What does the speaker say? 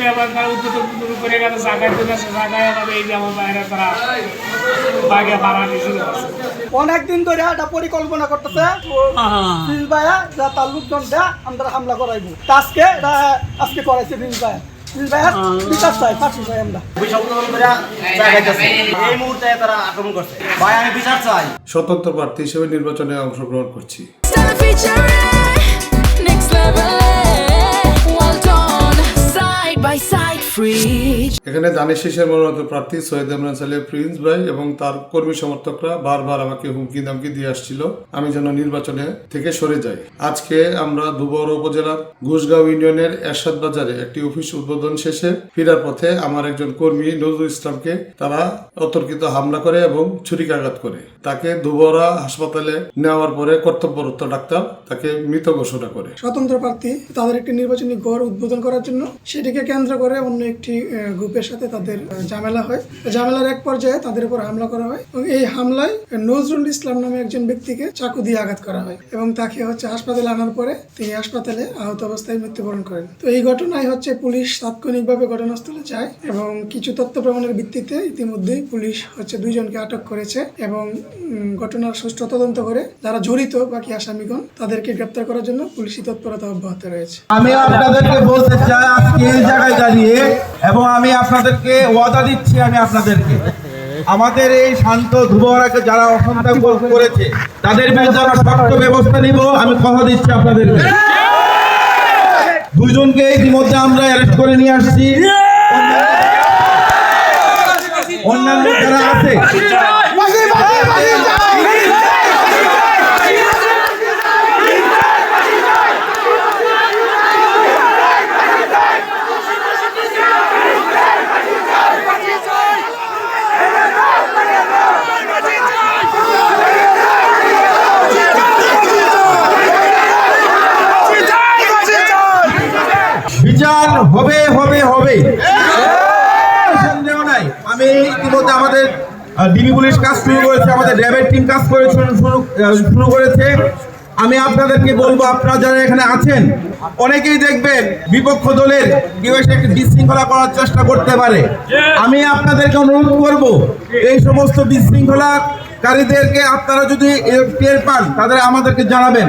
করে আবার তারা উদ্যোগ করে গেছে জায়গায় চলে জায়গায় আবার এই যে আমার বাইরে তারা বাগে ভাড়া শুরু করছে। অনেকদিন ধরে একটা পরিকল্পনা করতেছে রিল ভাইয়া যা তার লোকজন দেয়া আমরা হামলা করাইবো। আজকে করাইছে রিল ভাইয়া। রিল ভাইয়া বিচার চাই, ফাঁসি চাই আমরা। এই মুহূর্তে তারা আক্রমণ করছে। ভাই আমি বিচার চাই। স্বতন্ত্র প্রার্থী হিসেবে নির্বাচনে অংশগ্রহণ করছি। এখানে দানিশ শেষের মনোনীত প্রার্থী সৈয়দ ইমরান সালেহ প্রিন্স ভাই এবং তার কর্মী সমর্থকরা বারবার আমাকে হুমকি দামকি দিয়ে আসছিল আমি যেন নির্বাচনে থেকে সরে যাই। আজকে আমরা দুবড় উপজেলার ঘোষগাঁও ইউনিয়নের এরশাদ বাজারে একটি অফিস উদ্বোধন শেষে ফেরার পথে আমার একজন কর্মী নজরুল ইসলামকে তারা অতর্কিত হামলা করে এবং ছুরিকাঘাত করে। তাকে দুবড়া হাসপাতালে নেওয়ার পরে কর্তব্যরত ডাক্তার তাকে মৃত ঘোষণা করে। স্বতন্ত্র প্রার্থী তাদের একটি নির্বাচনী গড় উদ্বোধন করার জন্য সেটিকে কেন্দ্র করে অন্য একটি গ্রুপের সাথে তাদের ঝামেলা হয়। ঝামেলার এক পর্যায়ে তাদের উপর হামলা করা হয় এবং এই হামলায় নজরুল ইসলাম নামে একজন ব্যক্তিকে চাকু দিয়ে আঘাত করা হয় এবং তাকে হাসপাতালে আনার পরে তিনি হাসপাতালে আহত অবস্থায় মৃত্যুবরণ করেন। তো এই ঘটনায় পুলিশ তাৎক্ষণিকভাবে ঘটনাস্থলে যায় এবং কিছু তথ্য প্রমাণের ভিত্তিতে ইতিমধ্যেই পুলিশ 2 জনকে আটক করেছে এবং ঘটনার সুষ্ঠু তদন্ত করে যারা জড়িত বাকি আসামিগণ তাদেরকে গ্রেপ্তার করার জন্য পুলিশি তৎপরতা অব্যাহত রয়েছে। আমি আপনাদেরকে বলতে চাই আজকে এই জায়গায় দাঁড়িয়ে এবং আমি আপনাদেরকে ওয়াদা দিচ্ছি আমি আপনাদেরকে আমাদের এই শান্ত ধুবরাকে যারা অসন্তান করেছে তাদের বিরুদ্ধে আমরা শক্ত ব্যবস্থা নিব। আমি কথা দিচ্ছি আপনাদেরকে। 2 জনকে ইতিমধ্যে আমরা অ্যারেস্ট করে নিয়ে আসছি। অন্যান্য যারা আছে বিচার হবে হবে হবে, সন্দেহ নাই। আমি ইতিমধ্যে আমাদের ডিবি পুলিশ কাজ শুরু করেছে, আমাদের র্যাবের টিম কাজ করে শুরু করেছে। আমি আপনাদেরকে বলবো আপনারা যারা এখানে আছেন অনেকেই দেখবেন বিপক্ষ দলের কেউ এসে একটি বিশৃঙ্খলা করার চেষ্টা করতে পারে। আমি আপনাদেরকে অনুরোধ করব এই সমস্ত বিশৃঙ্খলাকারীদেরকে আপনারা যদি টের পান তাদের আমাদেরকে জানাবেন।